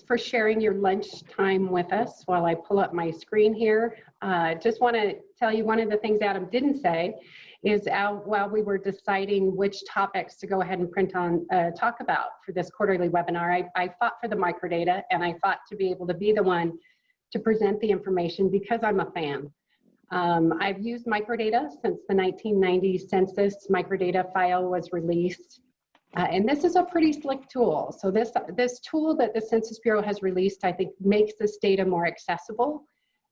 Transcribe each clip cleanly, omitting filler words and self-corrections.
For sharing your lunchtime with us while I pull up my screen here. Just want to tell you one of the things Adam didn't say is while we were deciding which topics to go ahead and talk about for this quarterly webinar, I fought for the microdata, and I fought to be able to be the one to present the information because I'm a fan. I've used microdata since the 1990 Census microdata file was released. And this is a pretty slick tool. So this tool that the Census Bureau has released, I think, makes this data more accessible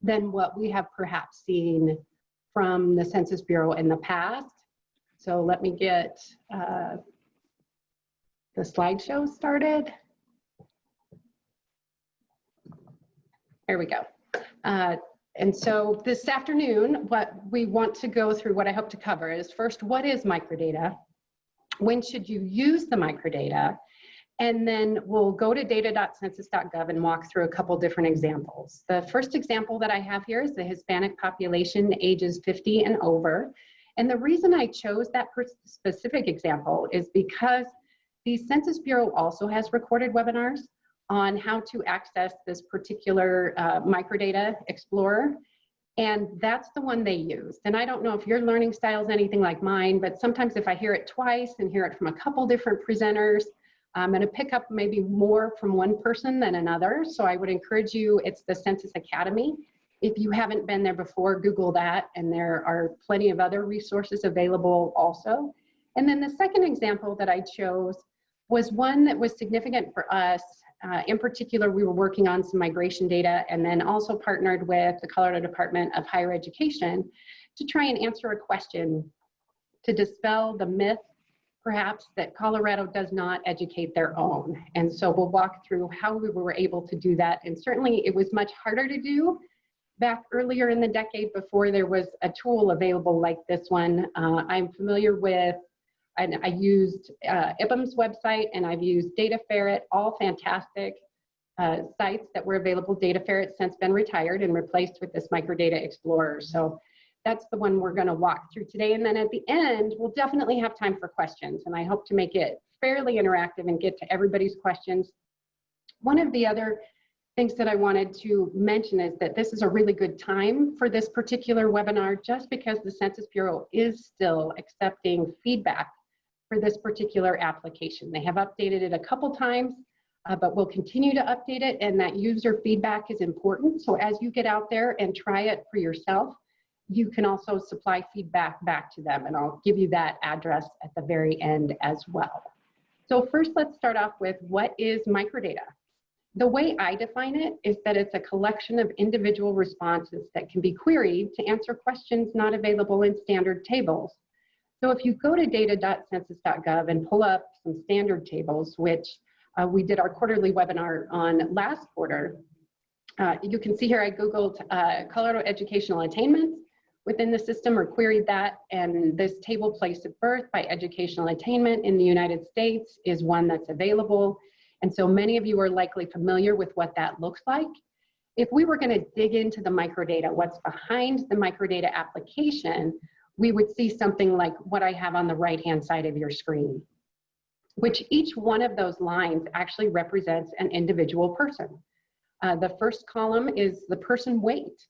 than what we have perhaps seen from the Census Bureau in the past. So let me get the slideshow started. There we go. And so this afternoon, what we want to go through, what I hope to cover is first, what is microdata? When should you use the microdata? And then we'll go to data.census.gov and walk through a couple different examples. The first example that I have here is the Hispanic population ages 50 and over. And the reason I chose that specific example is because the Census Bureau also has recorded webinars on how to access this particular microdata explorer. And that's the one they used. And I don't know if your learning style is anything like mine, but sometimes if I hear it twice and hear it from a couple different presenters, I'm going to pick up maybe more from one person than another. So I would encourage you, it's the Census Academy. If you haven't been there before, Google that, and there are plenty of other resources available also. And then the second example that I chose was one that was significant for us. In particular, we were working on some migration data and then also partnered with the Colorado Department of Higher Education to try and answer a question to dispel the myth, perhaps, that Colorado does not educate their own. And so we'll walk through how we were able to do that. And certainly it was much harder to do back earlier in the decade before there was a tool available like this one. I'm familiar with, and I used IPUMA's website, and I've used Data Ferret, all fantastic sites that were available. Data Ferret's since been retired and replaced with this Microdata Explorer. So that's the one we're gonna walk through today. And then at the end, we'll definitely have time for questions, and I hope to make it fairly interactive and get to everybody's questions. One of the other things that I wanted to mention is that this is a really good time for this particular webinar, just because the Census Bureau is still accepting feedback for this particular application. They have updated it a couple times, but we'll continue to update it, and that user feedback is important. So as you get out there and try it for yourself, you can also supply feedback back to them, and I'll give you that address at the very end as well. So first, let's start off with what is microdata? The way I define it is that it's a collection of individual responses that can be queried to answer questions not available in standard tables. So if you go to data.census.gov and pull up some standard tables, which we did our quarterly webinar on last quarter, you can see here I Googled Colorado educational attainment within the system, or queried that, and this table place of birth by educational attainment in the United States is one that's available. And so many of you are likely familiar with what that looks like. If we were going to dig into the microdata, what's behind the microdata application, we would see something like what I have on the right-hand side of your screen, which each one of those lines actually represents an individual person. The first column is the person weight.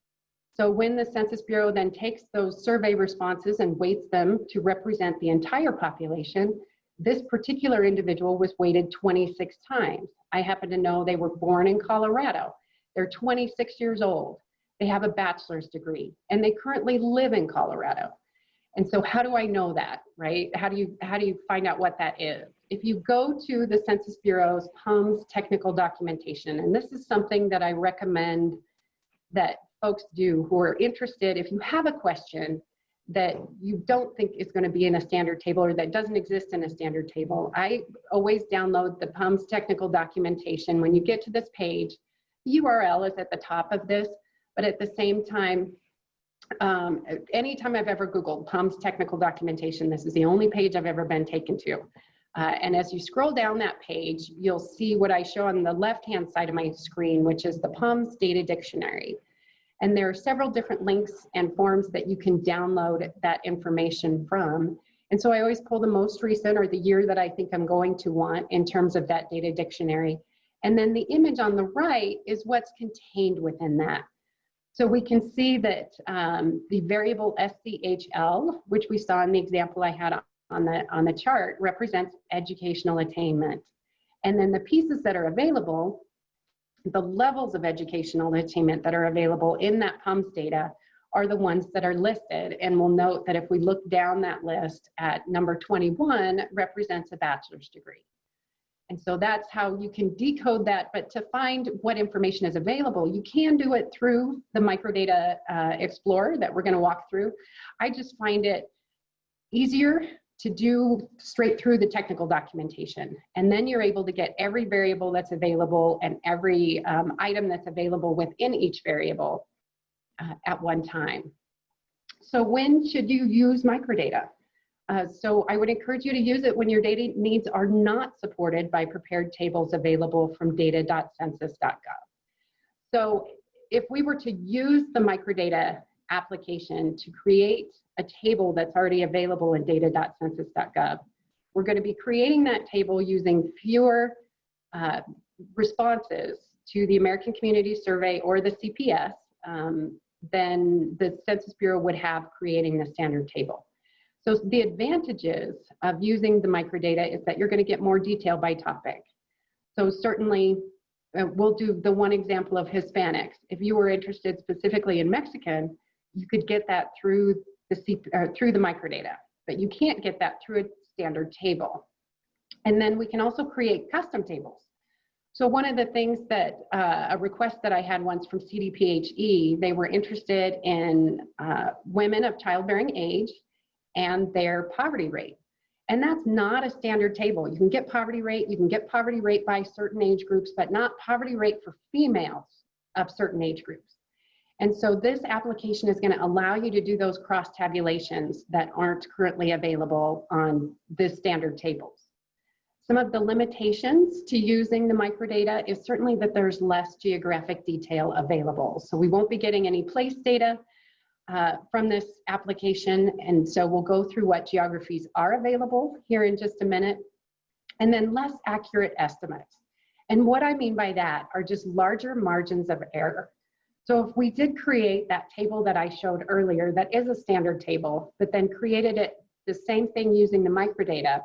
So when the Census Bureau then takes those survey responses and weights them to represent the entire population, this particular individual was weighted 26 times. I happen to know they were born in Colorado. They're 26 years old. They have a bachelor's degree, and they currently live in Colorado. And so how do I know that, right? How do you find out what that is? If you go to the Census Bureau's PUMS technical documentation, and this is something that I recommend that folks do who are interested, if you have a question that you don't think is going to be in a standard table or that doesn't exist in a standard table, I always download the PUMS technical documentation. When you get to this page, the URL is at the top of this, but at the same time, anytime I've ever Googled PUMS technical documentation, this is the only page I've ever been taken to. And as you scroll down that page, you'll see what I show on the left-hand side of my screen, which is the PUMS data dictionary. And there are several different links and forms that you can download that information from. And so I always pull the most recent or the year that I think I'm going to want in terms of that data dictionary. And then the image on the right is what's contained within that. So we can see that the variable SCHL, which we saw in the example I had on the chart, represents educational attainment. And then the pieces that are available, the levels of educational attainment that are available in that PUMS data are the ones that are listed. And we'll note that if we look down that list at number 21, represents a bachelor's degree. And so that's how you can decode that. But to find what information is available, you can do it through the Microdata Explorer that we're going to walk through. I just find it easier to do straight through the technical documentation. And then you're able to get every variable that's available and every item that's available within each variable at one time. So when should you use microdata? So I would encourage you to use it when your data needs are not supported by prepared tables available from data.census.gov. So if we were to use the microdata application to create a table that's already available in data.census.gov, we're going to be creating that table using fewer responses to the American Community Survey or the CPS than the Census Bureau would have creating the standard table. So the advantages of using the microdata is that you're going to get more detail by topic. So certainly, we'll do the one example of Hispanics. If you were interested specifically in Mexican, you could get that through the microdata, but you can't get that through a standard table. And then we can also create custom tables. So one of the things that, a request that I had once from CDPHE, they were interested in women of childbearing age and their poverty rate. And that's not a standard table. You can get poverty rate by certain age groups, but not poverty rate for females of certain age groups. And so this application is going to allow you to do those cross tabulations that aren't currently available on the standard tables. Some of the limitations to using the microdata is certainly that there's less geographic detail available. So we won't be getting any place data from this application, and so we'll go through what geographies are available here in just a minute, and then less accurate estimates. And what I mean by that are just larger margins of error. So if we did create that table that I showed earlier, that is a standard table, but then created it the same thing using the microdata,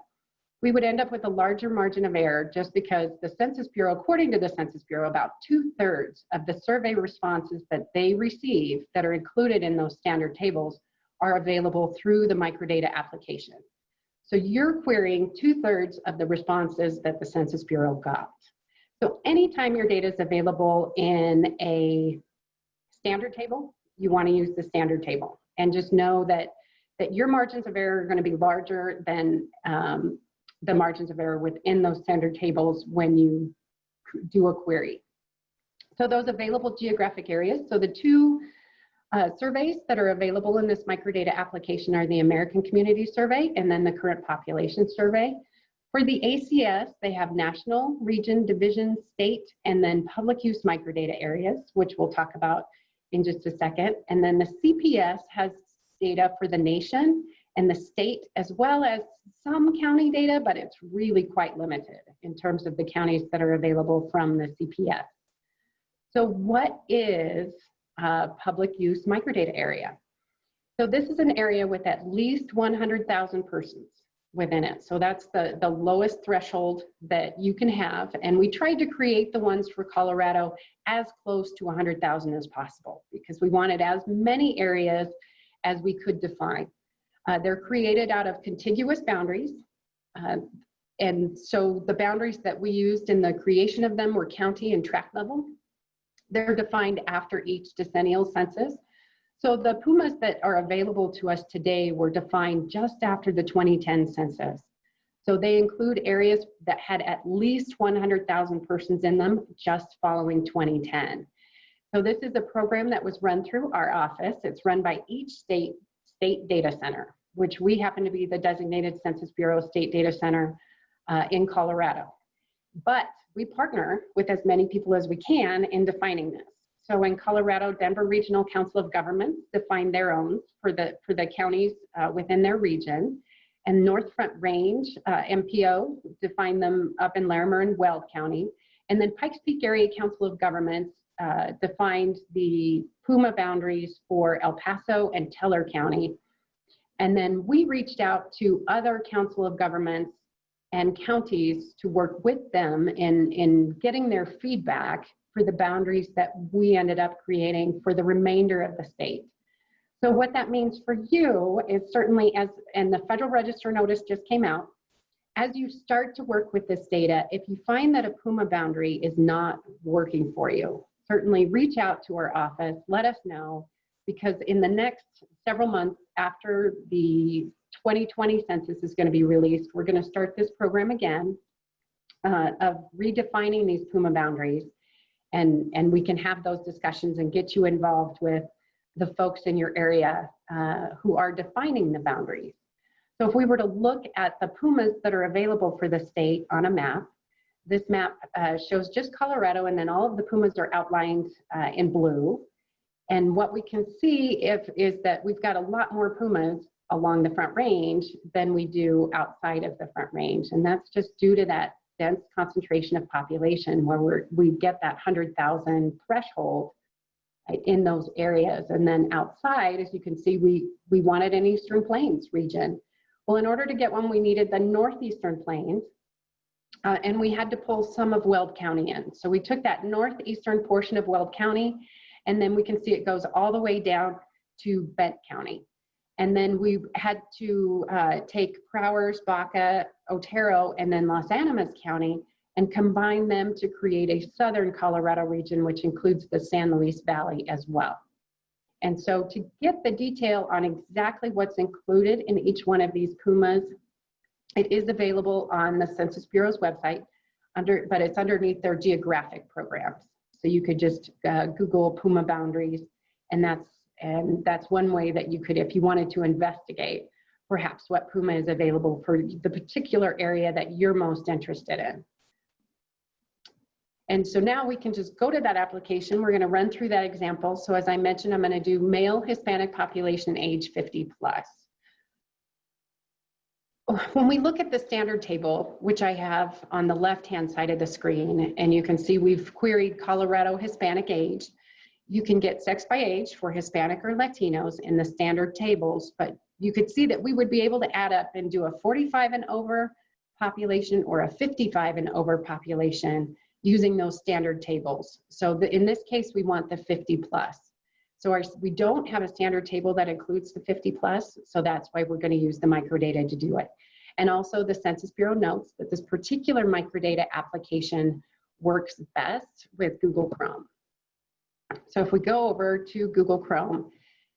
we would end up with a larger margin of error just because the Census Bureau, according to the Census Bureau, about 2/3 of the survey responses that they receive that are included in those standard tables are available through the microdata application. So you're querying 2/3 of the responses that the Census Bureau got. So anytime your data is available in a standard table, you want to use the standard table. And just know that your margins of error are going to be larger than the margins of error within those standard tables when you do a query. So those available geographic areas, so the two surveys that are available in this microdata application are the American Community Survey and then the Current Population Survey. For the ACS, they have national, region, division, state, and then public use microdata areas, which we'll talk about in just a second. And then the CPS has data for the nation and the state, as well as some county data, but it's really quite limited in terms of the counties that are available from the CPS. So what is a public use microdata area? So this is an area with at least 100,000 persons within it. So that's the lowest threshold that you can have. And we tried to create the ones for Colorado as close to 100,000 as possible because we wanted as many areas as we could define. They're created out of contiguous boundaries. And so the boundaries that we used in the creation of them were county and tract level. They're defined after each decennial census. So the PUMAs that are available to us today were defined just after the 2010 census. So they include areas that had at least 100,000 persons in them just following 2010. So this is a program that was run through our office. It's run by each state data center, which we happen to be the designated Census Bureau State Data Center in Colorado. But we partner with as many people as we can in defining this. So in Colorado, Denver Regional Council of Governments defined their own for the counties within their region. And North Front Range, MPO, defined them up in Larimer and Weld County. And then Pikes Peak Area Council of Governments defined the PUMA boundaries for El Paso and Teller County. And then we reached out to other council of governments and counties to work with them in getting their feedback for the boundaries that we ended up creating for the remainder of the state. So what that means for you is certainly, and the Federal Register notice just came out, as you start to work with this data, if you find that a PUMA boundary is not working for you, certainly reach out to our office, let us know, because in the next several months after the 2020 census is going to be released, we're going to start this program again of redefining these PUMA boundaries, and we can have those discussions and get you involved with the folks in your area who are defining the boundaries. So if we were to look at the PUMAs that are available for the state on a map, this map shows just Colorado, and then all of the PUMAs are outlined in blue. And what we can see is that we've got a lot more PUMAs along the Front Range than we do outside of the Front Range. And that's just due to that dense concentration of population where we get that 100,000 threshold in those areas. And then outside, as you can see, we wanted an Eastern Plains region. Well, in order to get one, we needed the Northeastern Plains, and we had to pull some of Weld County in. So we took that northeastern portion of Weld County, and then we can see it goes all the way down to Bent County. And then we had to take Prowers, Baca, Otero, and then Los Animas County and combine them to create a southern Colorado region, which includes the San Luis Valley as well. And so to get the detail on exactly what's included in each one of these PUMAs, it is available on the Census Bureau's website, but it's underneath their geographic programs. So you could just Google PUMA boundaries, and that's one way that you could, if you wanted to investigate perhaps what PUMA is available for the particular area that you're most interested in. And so now we can just go to that application. We're going to run through that example. So as I mentioned, I'm going to do male Hispanic population age 50 plus. When we look at the standard table, which I have on the left-hand side of the screen, and you can see we've queried Colorado Hispanic age, you can get sex by age for Hispanic or Latinos in the standard tables, but you could see that we would be able to add up and do a 45 and over population or a 55 and over population using those standard tables. So in this case, we want the 50 plus. So we don't have a standard table that includes the 50 plus, so that's why we're going to use the microdata to do it. And also the Census Bureau notes that this particular microdata application works best with Google Chrome. So if we go over to Google Chrome,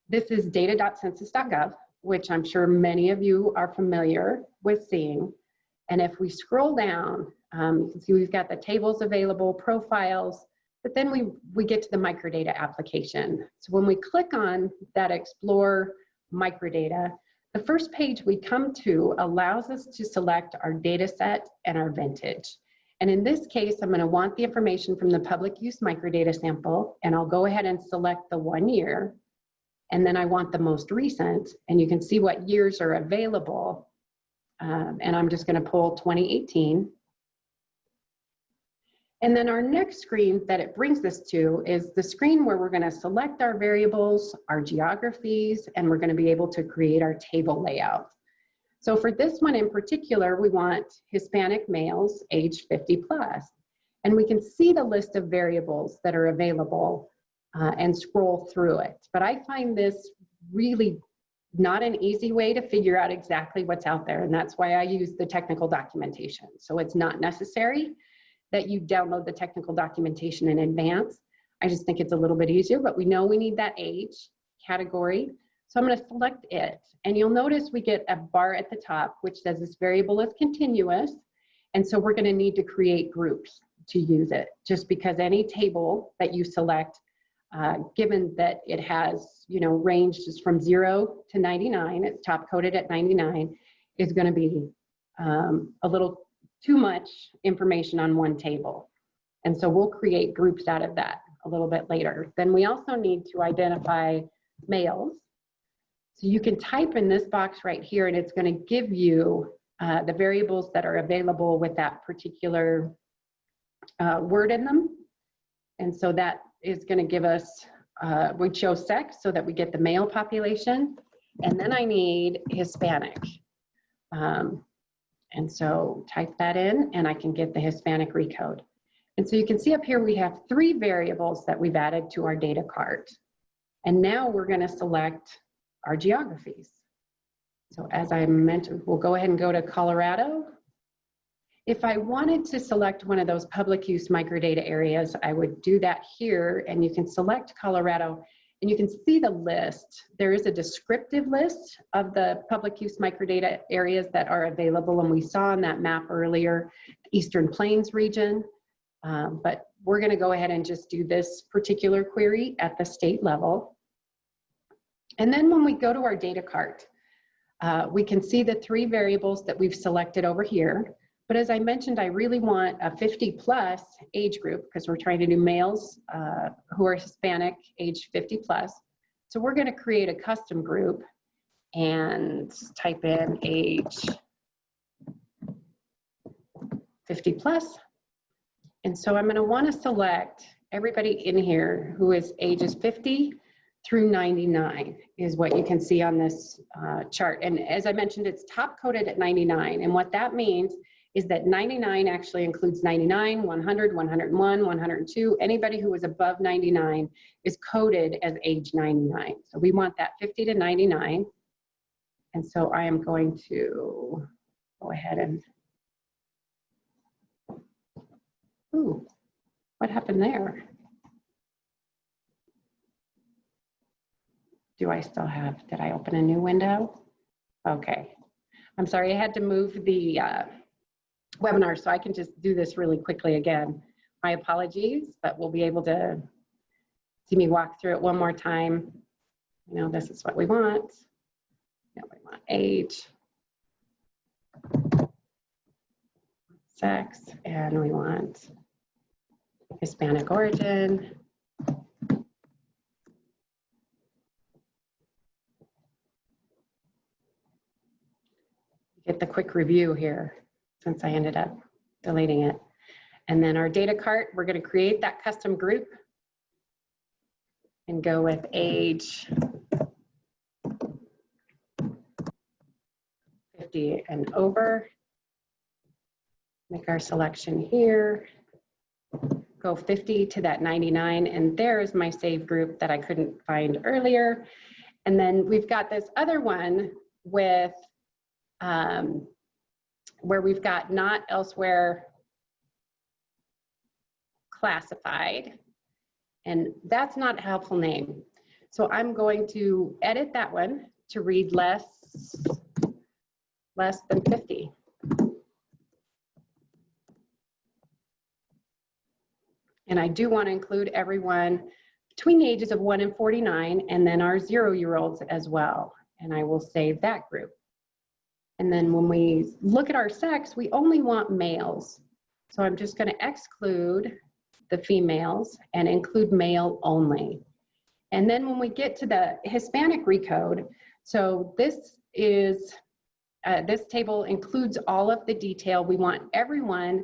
this is data.census.gov, which I'm sure many of you are familiar with seeing. And if we scroll down, you can see we've got the tables available, profiles, but then we get to the microdata application. So when we click on that Explore Microdata, the first page we come to allows us to select our data set and our vintage. And in this case, I'm going to want the information from the public use microdata sample, and I'll go ahead and select the 1 year. And then I want the most recent, and you can see what years are available. And I'm just going to pull 2018. And then our next screen that it brings us to is the screen where we're going to select our variables, our geographies, and we're going to be able to create our table layout. So for this one in particular, we want Hispanic males age 50 plus. And we can see the list of variables that are available and scroll through it. But I find this really not an easy way to figure out exactly what's out there. And that's why I use the technical documentation. So it's not necessary that you download the technical documentation in advance. I just think it's a little bit easier, but we know we need that age category. So I'm going to select it. And you'll notice we get a bar at the top, which says this variable is continuous. And so we're going to need to create groups to use it, just because any table that you select, given that it has, ranges from 0 to 99, it's top coded at 99, is going to be a little too much information on one table. And so we'll create groups out of that a little bit later. Then we also need to identify males. So you can type in this box right here, and it's going to give you the variables that are available with that particular word in them. And so that is going to give us, we chose sex so that we get the male population. And then I need Hispanic. And so type that in and I can get the Hispanic recode. And so you can see up here we have 3 variables that we've added to our data cart. And now we're going to select our geographies. So as I mentioned, we'll go ahead and go to Colorado. If I wanted to select one of those public use microdata areas, I would do that here, and you can select Colorado, and you can see the list. There is a descriptive list of the public use microdata areas that are available, and we saw on that map earlier, Eastern Plains region, but we're gonna go ahead and just do this particular query at the state level. And then when we go to our data cart, we can see the 3 variables that we've selected over here. But as I mentioned, I really want a 50+ age group because we're trying to do males who are Hispanic, age 50+. So we're going to create a custom group and type in age 50+. And so I'm going to want to select everybody in here who is ages 50 through 99 is what you can see on this chart. And as I mentioned, it's top coded at 99. And what that means is that 99 actually includes 99, 100, 101, 102. Anybody who is above 99 is coded as age 99. So we want that 50 to 99. And so I am going to go ahead and, ooh, what happened there? Do I still have, did I open a new window? Okay. I'm sorry, I had to move the webinar, so I can just do this really quickly again. My apologies, but we'll be able to see me walk through it one more time. You know, this is what we want. Now we want age, sex, and we want Hispanic origin. Get the quick review here, since I ended up deleting it. And then our data cart, we're going to create that custom group and go with age 50 and over. Make our selection here. Go 50 to that 99, and there is my save group that I couldn't find earlier. And then we've got this other one with where we've got not elsewhere classified, and that's not a helpful name. So I'm going to edit that one to read less than 50. And I do want to include everyone between the ages of 1 and 49, and then our 0-year-olds as well. And I will save that group. And then when we look at our sex, we only want males. So I'm just going to exclude the females and include male only. And then when we get to the Hispanic recode, so this is, this table includes all of the detail. We want everyone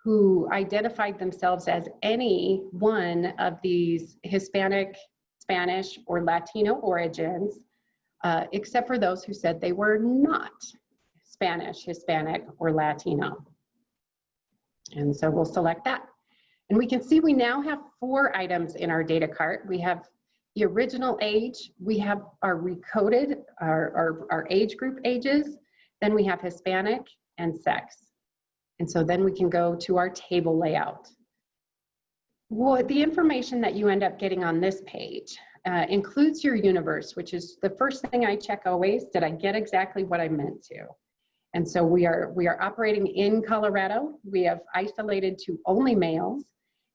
who identified themselves as any one of these Hispanic, Spanish, or Latino origins, except for those who said they were not Spanish, Hispanic, or Latino. And so we'll select that. And we can see we now have 4 items in our data cart. We have the original age, we have our recoded, our age group ages, then we have Hispanic and sex. And so then we can go to our table layout. Well, the information that you end up getting on this page includes your universe, which is the first thing I check always. Did I get exactly what I meant to? And so we are operating in Colorado. We have isolated to only males,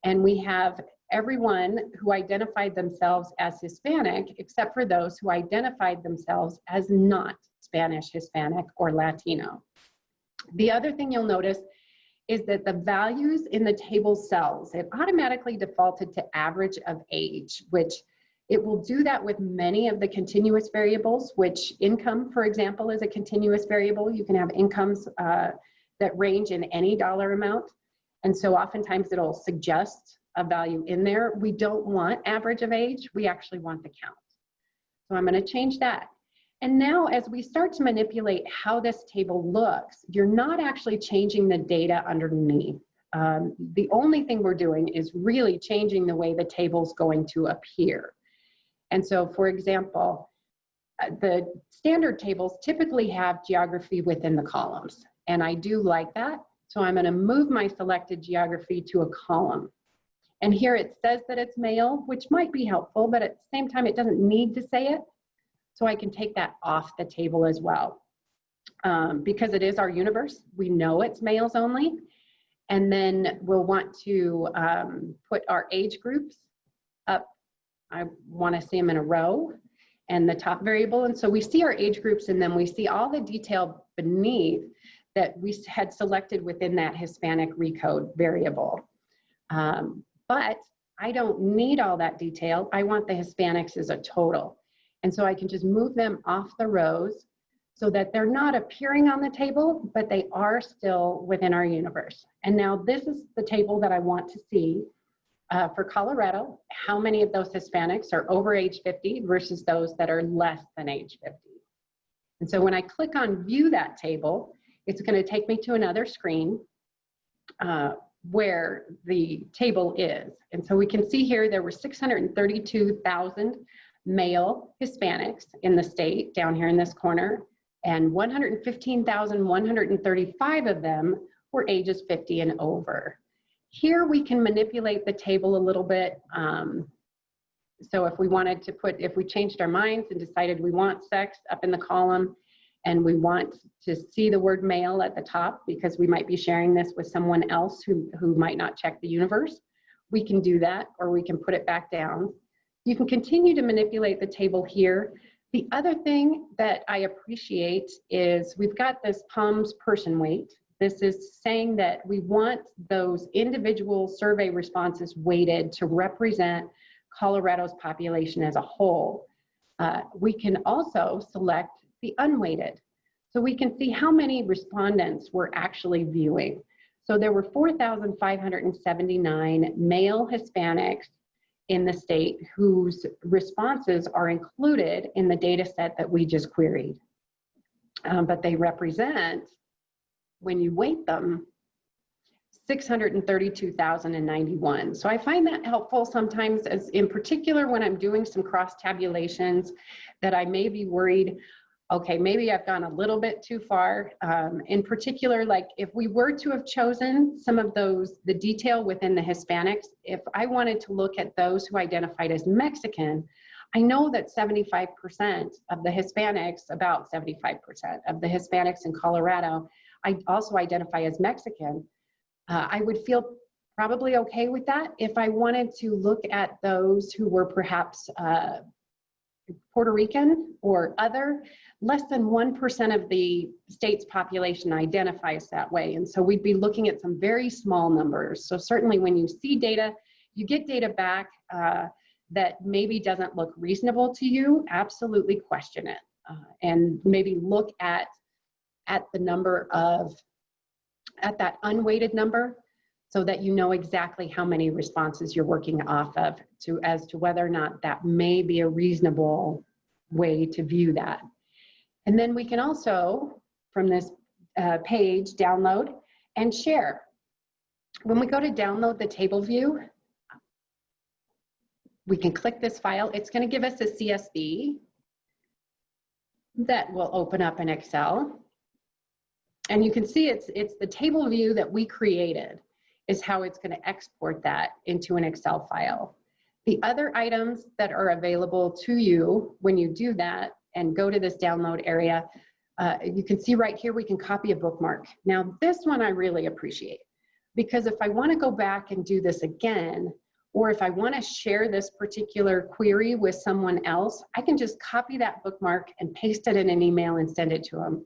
and we have everyone who identified themselves as Hispanic, except for those who identified themselves as not Spanish, Hispanic, or Latino. The other thing you'll notice is that the values in the table cells, it automatically defaulted to average of age, which it will do that with many of the continuous variables, which income, for example, is a continuous variable. You can have incomes that range in any dollar amount. And so oftentimes it'll suggest a value in there. We don't want average of age, we actually want the count. So I'm going to change that. And now as we start to manipulate how this table looks, you're not actually changing the data underneath. The only thing we're doing is really changing the way the table's going to appear. And so, for example, the standard tables typically have geography within the columns, and I do like that. So I'm going to move my selected geography to a column. And here it says that it's male, which might be helpful, but at the same time, it doesn't need to say it. So I can take that off the table as well. Because it is our universe, we know it's males only. And then we'll want to put our age groups up. I want to see them in a row and the top variable. And so we see our age groups, and then we see all the detail beneath that we had selected within that Hispanic recode variable. But I don't need all that detail. I want the Hispanics as a total. And so I can just move them off the rows so that they're not appearing on the table, but they are still within our universe. And now this is the table that I want to see for Colorado. How many of those Hispanics are over age 50 versus those that are less than age 50? And so when I click on view that table, it's going to take me to another screen where the table is. And so we can see here there were 632,000 male Hispanics in the state down here in this corner, and 115,135 of them were ages 50 and over. Here we can manipulate the table a little bit. So if we wanted to put, if we changed our minds and decided we want sex up in the column and we want to see the word male at the top because we might be sharing this with someone else who might not check the universe, we can do that, or we can put it back down. You can continue to manipulate the table here. The other thing that I appreciate is we've got this PUMS person weight. This is saying that we want those individual survey responses weighted to represent Colorado's population as a whole. We can also select the unweighted. So we can see how many respondents we're actually viewing. So there were 4,579 male Hispanics in the state whose responses are included in the data set that we just queried. But they represent, when you weight them, 632,091. So I find that helpful sometimes, as in particular when I'm doing some cross tabulations that I may be worried, okay, maybe I've gone a little bit too far. In particular, like if we were to have chosen some of those, the detail within the Hispanics, if I wanted to look at those who identified as Mexican, I know that 75% of the Hispanics, about 75% of the Hispanics in Colorado, I also identify as Mexican. I would feel probably okay with that. If I wanted to look at those who were perhaps Puerto Rican or other, less than 1% of the state's population identifies that way. And so we'd be looking at some very small numbers. So certainly when you see data, you get data back that maybe doesn't look reasonable to you, absolutely question it. And maybe look at the number of, at that unweighted number, so that you know exactly how many responses you're working off of as to whether or not that may be a reasonable way to view that. And then we can also, from this page, download and share. When we go to download the table view, we can click this file. It's going to give us a CSV that will open up in Excel. And you can see it's the table view that we created is how it's going to export that into an Excel file. The other items that are available to you when you do that and go to this download area, you can see right here we can copy a bookmark. Now this one I really appreciate, because if I want to go back and do this again, or if I want to share this particular query with someone else, I can just copy that bookmark and paste it in an email and send it to them.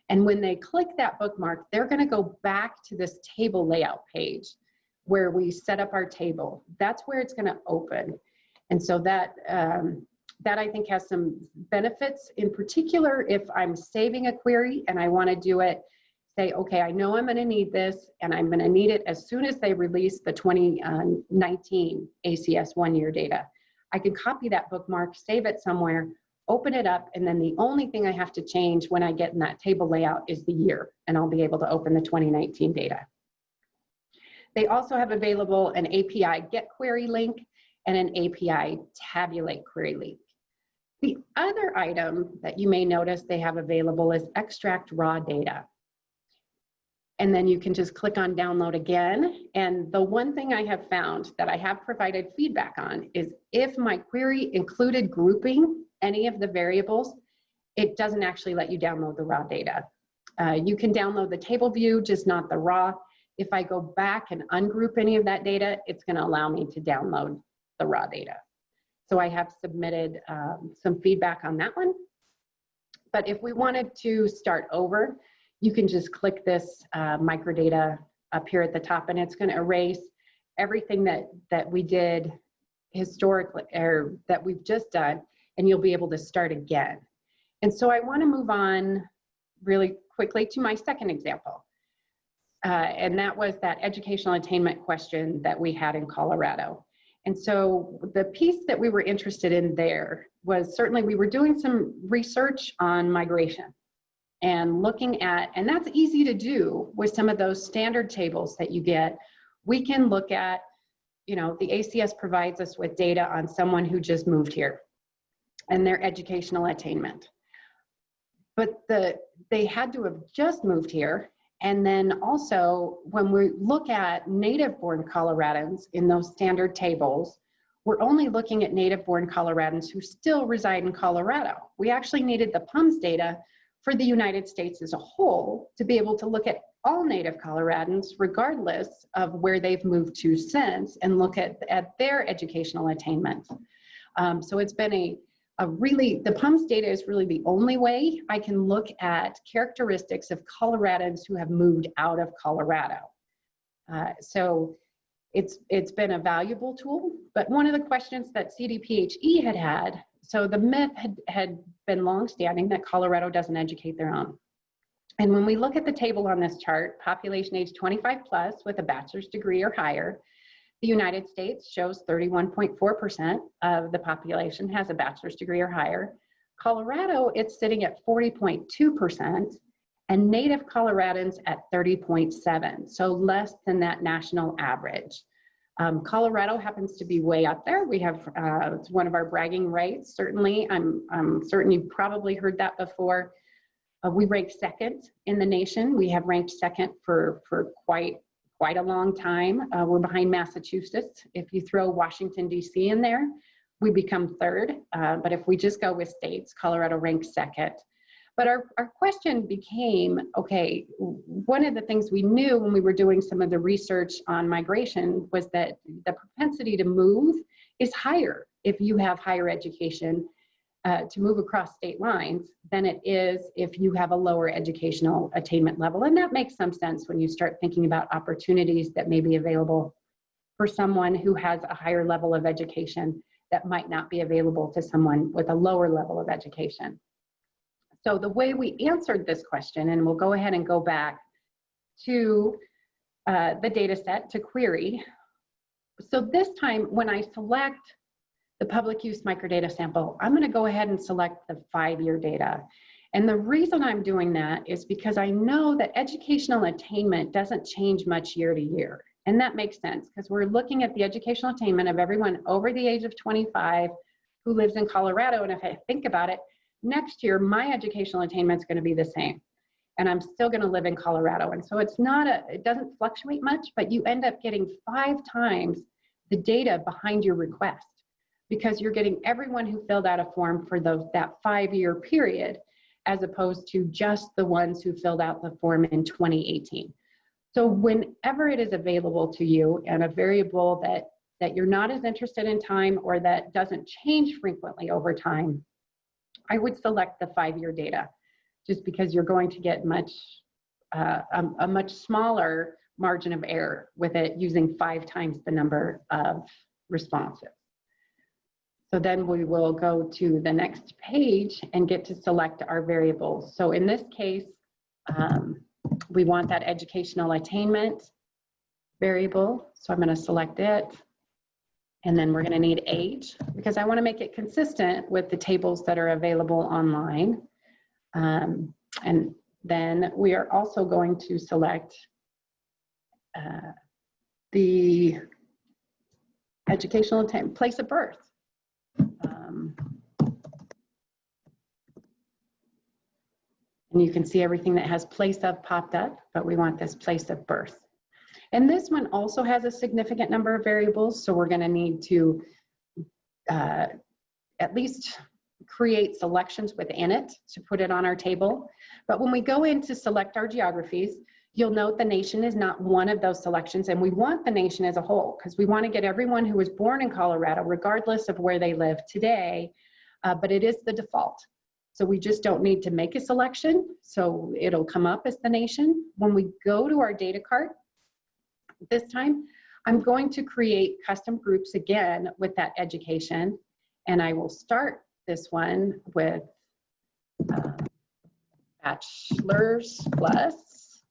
And when they click that bookmark, they're going to go back to this table layout page where we set up our table. That's where it's going to open. And so that I think has some benefits, in particular if I'm saving a query and I want to do it, say, okay, I know I'm going to need this, and I'm going to need it as soon as they release the 2019 ACS one-year data. I can copy that bookmark, save it somewhere, open it up, and then the only thing I have to change when I get in that table layout is the year, and I'll be able to open the 2019 data. They also have available an API get query link and an API tabulate query link. The other item that you may notice they have available is extract raw data. And then you can just click on download again. And the one thing I have found that I have provided feedback on is if my query included grouping any of the variables, it doesn't actually let you download the raw data. You can download the table view, just not the raw. If I go back and ungroup any of that data, it's going to allow me to download the raw data. So I have submitted some feedback on that one. But if we wanted to start over, you can just click this microdata up here at the top, and it's going to erase everything that we did historically, or that we've just done, and you'll be able to start again. And so I want to move on really quickly to my second example. And that was that educational attainment question that we had in Colorado. And so the piece that we were interested in there was certainly we were doing some research on migration and looking at, and that's easy to do with some of those standard tables that you get. We can look at, you know, the ACS provides us with data on someone who just moved here and their educational attainment. But they had to have just moved here. And then also, when we look at native-born Coloradans in those standard tables, we're only looking at native-born Coloradans who still reside in Colorado. We actually needed the PUMS data for the United States as a whole to be able to look at all native Coloradans, regardless of where they've moved to since, and look at their educational attainment. So it's been the PUMS data is really the only way I can look at characteristics of Coloradans who have moved out of Colorado. So it's been a valuable tool, but one of the questions that CDPHE had, so the myth had been longstanding that Colorado doesn't educate their own. And when we look at the table on this chart, population age 25 plus with a bachelor's degree or higher, the United States shows 31.4% of the population has a bachelor's degree or higher. Colorado, it's sitting at 40.2%, and native Coloradans at 30.7%, so less than that national average. Colorado happens to be way up there. We have, it's one of our bragging rights, certainly. I'm certain you've probably heard that before. We rank second in the nation. We have ranked second for quite a long time. We're behind Massachusetts. If you throw Washington, D.C. in there, we become third. But if we just go with states, Colorado ranks second. But our question became, okay, one of the things we knew when we were doing some of the research on migration was that the propensity to move is higher if you have higher education to move across state lines than it is if you have a lower educational attainment level. And that makes some sense when you start thinking about opportunities that may be available for someone who has a higher level of education that might not be available to someone with a lower level of education. So the way we answered this question, and we'll go ahead and go back to the data set to query. So this time when I select the public use microdata sample, I'm going to go ahead and select the 5-year data. And the reason I'm doing that is because I know that educational attainment doesn't change much year to year. And that makes sense because we're looking at the educational attainment of everyone over the age of 25 who lives in Colorado. And if I think about it, next year, my educational attainment is going to be the same. And I'm still going to live in Colorado. And so it's not it doesn't fluctuate much, but you end up getting 5 times the data behind your request, because you're getting everyone who filled out a form for that 5-year period, as opposed to just the ones who filled out the form in 2018. So whenever it is available to you and a variable that you're not as interested in time or that doesn't change frequently over time, I would select the 5-year data, just because you're going to get a much smaller margin of error with it using 5 times the number of responses. So then we will go to the next page and get to select our variables. So in this case, We want that educational attainment variable, so I'm going to select it. And then we're going to need age, because I want to make it consistent with the tables that are available online. And then we are also going to select the educational attainment, place of birth. And you can see everything that has place of popped up, but we want this place of birth. And this one also has a significant number of variables, so we're going to need to at least create selections within it to put it on our table. But when we go in to select our geographies, you'll note the nation is not one of those selections, and we want the nation as a whole because we want to get everyone who was born in Colorado, regardless of where they live today, but it is the default. So we just don't need to make a selection, so it'll come up as the nation. When we go to our data cart, this time, I'm going to create custom groups again with that education, and I will start this one with bachelor's plus,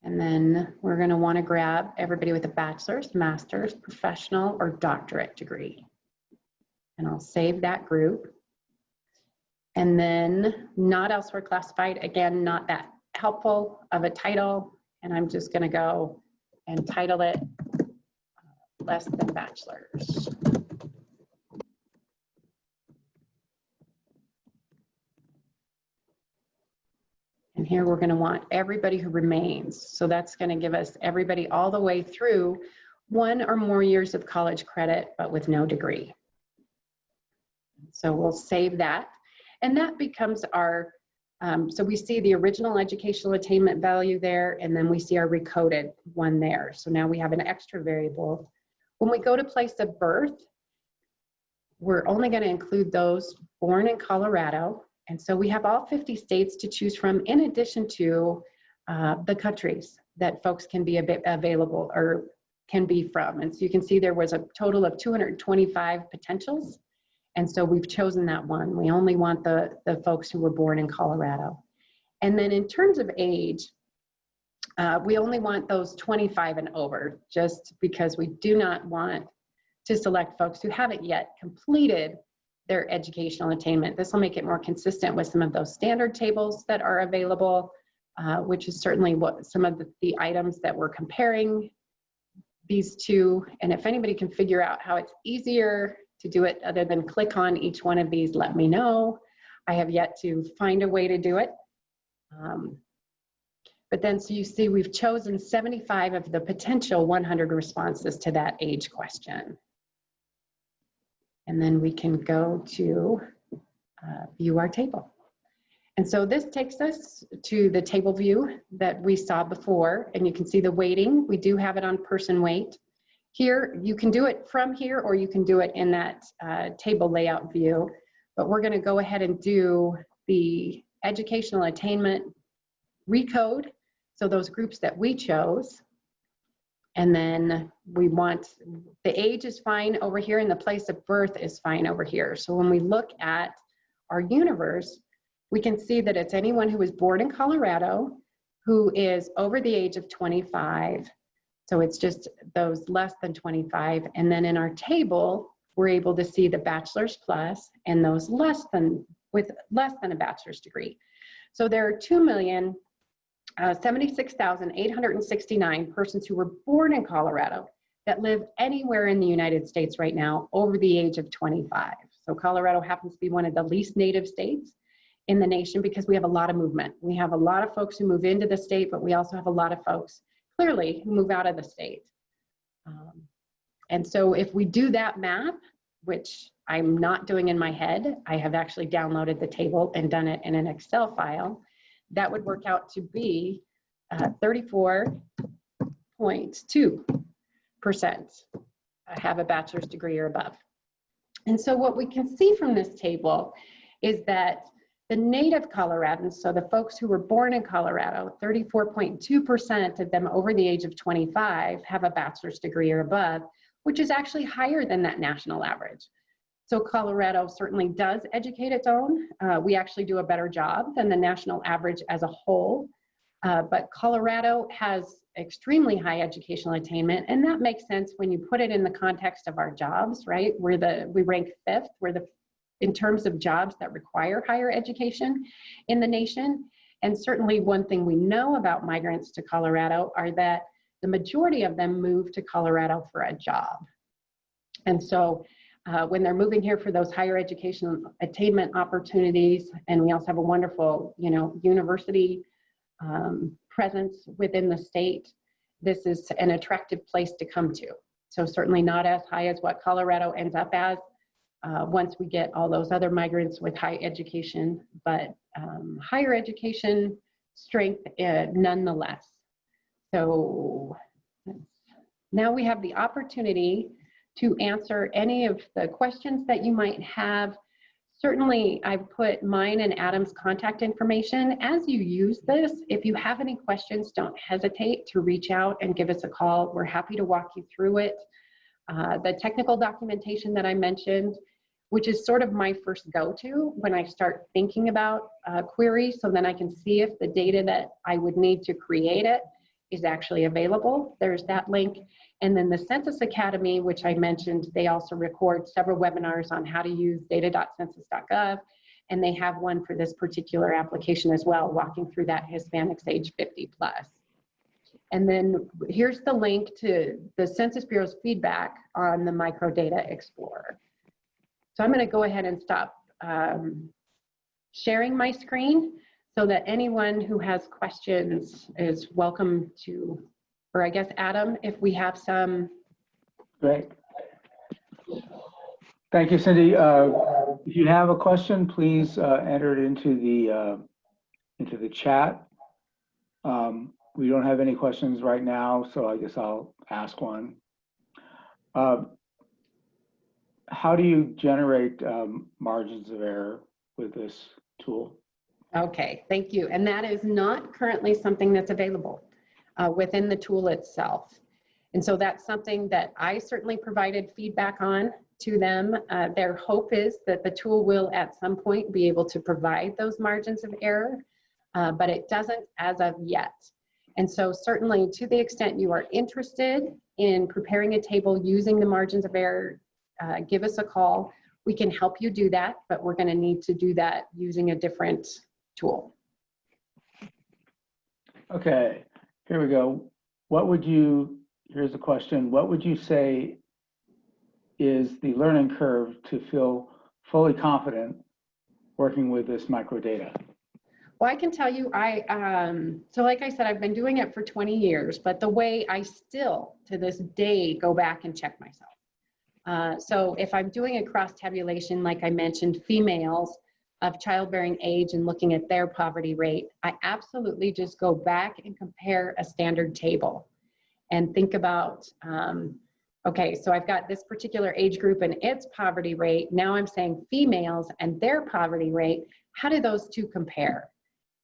and then we're going to want to grab everybody with a bachelor's, master's, professional, or doctorate degree. And I'll save that group. And then not elsewhere classified, again, not that helpful of a title. And I'm just going to go and title it less than bachelor's. And here we're going to want everybody who remains. So that's going to give us everybody all the way through 1 or more years of college credit, but with no degree. So we'll save that. And that becomes our, so we see the original educational attainment value there, and then we see our recoded one there. So now we have an extra variable. When we go to place of birth, we're only going to include those born in Colorado. And so we have all 50 states to choose from, in addition to the countries that folks can be available or can be from. And so you can see there was a total of 225 potentials. And so we've chosen that one. We only want the folks who were born in Colorado. And then in terms of age, we only want those 25 and over, just because we do not want to select folks who haven't yet completed their educational attainment. This will make it more consistent with some of those standard tables that are available, which is certainly what some of the items that we're comparing these two. And if anybody can figure out how it's easier to do it other than click on each one of these, let me know. I have yet to find a way to do it. But then, so you see we've chosen 75 of the potential 100 responses to that age question. And then we can go to view our table. And so this takes us to the table view that we saw before, and you can see the weighting. We do have it on person weight. Here, you can do it from here, or you can do it in that table layout view, but we're gonna go ahead and do the educational attainment recode, so those groups that we chose, and then we want, the age is fine over here, and the place of birth is fine over here. So when we look at our universe, we can see that it's anyone who was born in Colorado, who is over the age of 25, so it's just those less than 25. And then in our table, we're able to see the bachelor's plus and those with less than a bachelor's degree. So there are 2,076,869 persons who were born in Colorado that live anywhere in the United States right now over the age of 25. So Colorado happens to be one of the least native states in the nation because we have a lot of movement. We have a lot of folks who move into the state, but we also have a lot of folks clearly who move out of the state. And so if we do that map, which I'm not doing in my head, I have actually downloaded the table and done it in an Excel file, that would work out to be 34.2% have a bachelor's degree or above. And so what we can see from this table is that the native Coloradans, so the folks who were born in Colorado, 34.2% of them over the age of 25 have a bachelor's degree or above, which is actually higher than that national average. So Colorado certainly does educate its own. We actually do a better job than the national average as a whole. But Colorado has extremely high educational attainment, and that makes sense when you put it in the context of our jobs, right? We rank 5th. In terms of jobs that require higher education in the nation. And certainly one thing we know about migrants to Colorado are that the majority of them move to Colorado for a job. And so when they're moving here for those higher education attainment opportunities, and we also have a wonderful, university presence within the state, this is an attractive place to come to. So certainly not as high as what Colorado ends up as once we get all those other migrants with high education, but higher education strength nonetheless. So now we have the opportunity to answer any of the questions that you might have. Certainly, I've put mine and Adam's contact information. As you use this, if you have any questions, don't hesitate to reach out and give us a call. We're happy to walk you through it. The technical documentation that I mentioned, which is sort of my first go-to when I start thinking about queries, so then I can see if the data that I would need to create it is actually available. There's that link. And then the Census Academy, which I mentioned, they also record several webinars on how to use data.census.gov, and they have one for this particular application as well, walking through that Hispanics age 50 plus. And then here's the link to the Census Bureau's feedback on the Microdata Explorer. So I'm going to go ahead and stop sharing my screen so that anyone who has questions is welcome to, or I guess Adam, if we have some. Great. Thank you, Cindy. If you have a question, please enter it into the chat. We don't have any questions right now, so I guess I'll ask one. How do you generate margins of error with this tool? Okay, thank you. And that is not currently something that's available within the tool itself. And so that's something that I certainly provided feedback on to them. Their hope is that the tool will at some point be able to provide those margins of error, but it doesn't as of yet. And so certainly to the extent you are interested in preparing a table using the margins of error, give us a call. We can help you do that, but we're going to need to do that using a different tool. Okay, here we go. Here's a question. What would you say is the learning curve to feel fully confident working with this microdata? Well, I can tell you, so like I said, I've been doing it for 20 years, but the way I still, to this day, go back and check myself. So if I'm doing a cross tabulation, like I mentioned, females of childbearing age and looking at their poverty rate, I absolutely just go back and compare a standard table and think about, okay, so I've got this particular age group and its poverty rate. Now I'm saying females and their poverty rate. How do those two compare?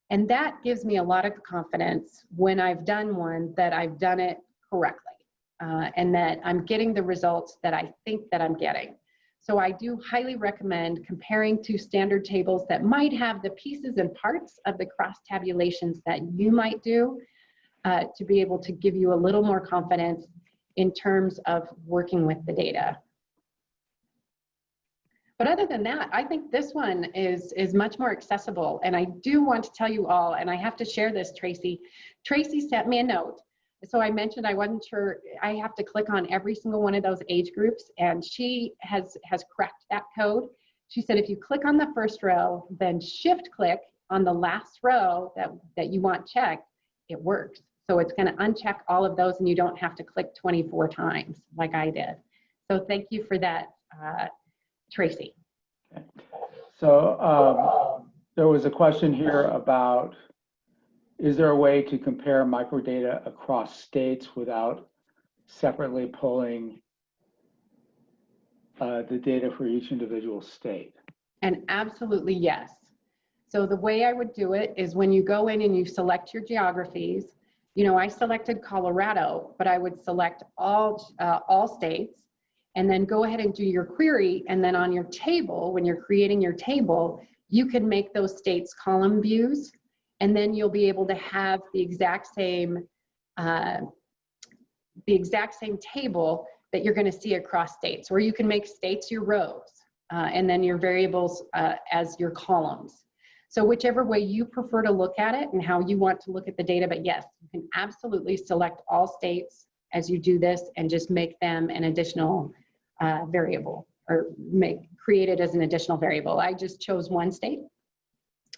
And that gives me a lot of confidence when I've done one that I've done it correctly and that I'm getting the results that I think that I'm getting. So I do highly recommend comparing to standard tables that might have the pieces and parts of the cross tabulations that you might do to be able to give you a little more confidence in terms of working with the data. But other than that, I think this one is much more accessible. And I do want to tell you all, and I have to share this, Tracy. Tracy sent me a note. So I mentioned I wasn't sure, I have to click on every single one of those age groups, and she has cracked that code. She said if you click on the first row, then shift click on the last row that you want checked, it works. So it's going to uncheck all of those and you don't have to click 24 times like I did. So thank you for that, Tracy. Okay. So there was a question here about, is there a way to compare microdata across states without separately pulling the data for each individual state? And absolutely yes. So the way I would do it is when you go in and you select your geographies, you know, I selected Colorado, but I would select all states and then go ahead and do your query. And then on your table, when you're creating your table, you can make those states column views, and then you'll be able to have the exact same table that you're going to see across states, where you can make states your rows and then your variables as your columns. So whichever way you prefer to look at it and how you want to look at the data, but yes, you can absolutely select all states as you do this and just make them an additional variable, or create it as an additional variable. I just chose one state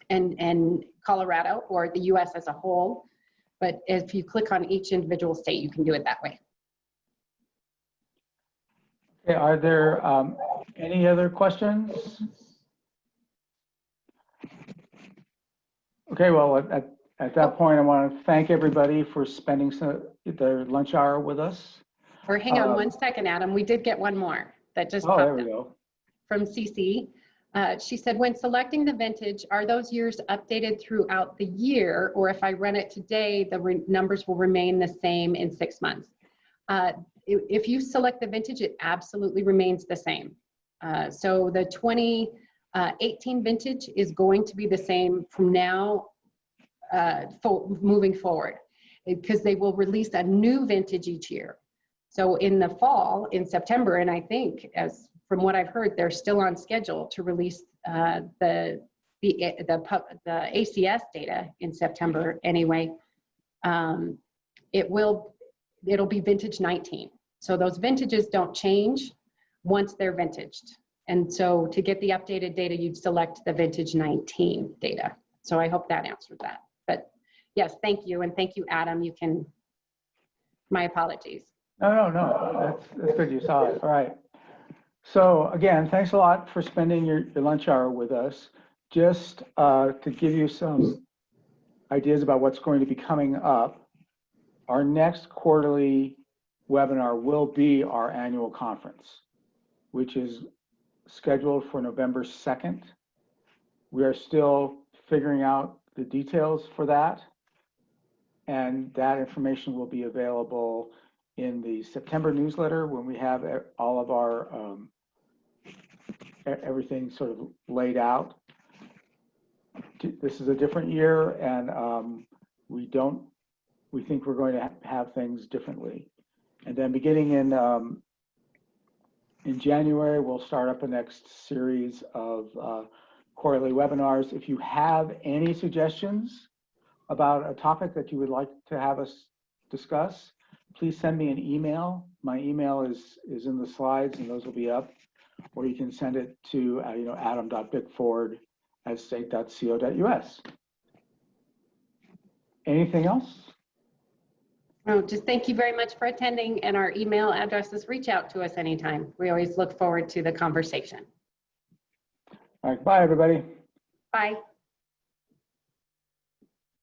and Colorado, or the US as a whole, but if you click on each individual state, you can do it that way. Okay, are there any other questions? Okay, well, at that point, I want to thank everybody for spending their lunch hour with us. Or hang on one second, Adam. We did get one more that just popped there we go. From CC. She said, when selecting the vintage, are those years updated throughout the year? Or if I run it today, the numbers will remain the same in 6 months? If you select the vintage, it absolutely remains the same. So the 2018 vintage is going to be the same from now moving forward, because they will release a new vintage each year. So in the fall, in September, and I think, as from what I've heard, they're still on schedule to release the ACS data in September anyway. It'll be vintage 19. So those vintages don't change once they're vintaged. And so to get the updated data, you'd select the vintage 19 data. So I hope that answered that. But yes, thank you. And thank you, Adam. You can, my apologies. No, that's good you saw it. All right. So again, thanks a lot for spending your lunch hour with us. Just to give you some ideas about what's going to be coming up, our next quarterly webinar will be our annual conference, which is scheduled for November 2nd. We are still figuring out the details for that, and that information will be available in the September newsletter when we have all of our everything sort of laid out. This is a different year, and we think we're going to have things differently. And then beginning in January, we'll start up the next series of quarterly webinars. If you have any suggestions about a topic that you would like to have us discuss, please send me an email. My email is in the slides, and those will be up. Or you can send it to adam.bickford@state.co.us. Anything else? No, just thank you very much for attending, and our email addresses, reach out to us anytime. We always look forward to the conversation. All right, bye everybody. Bye.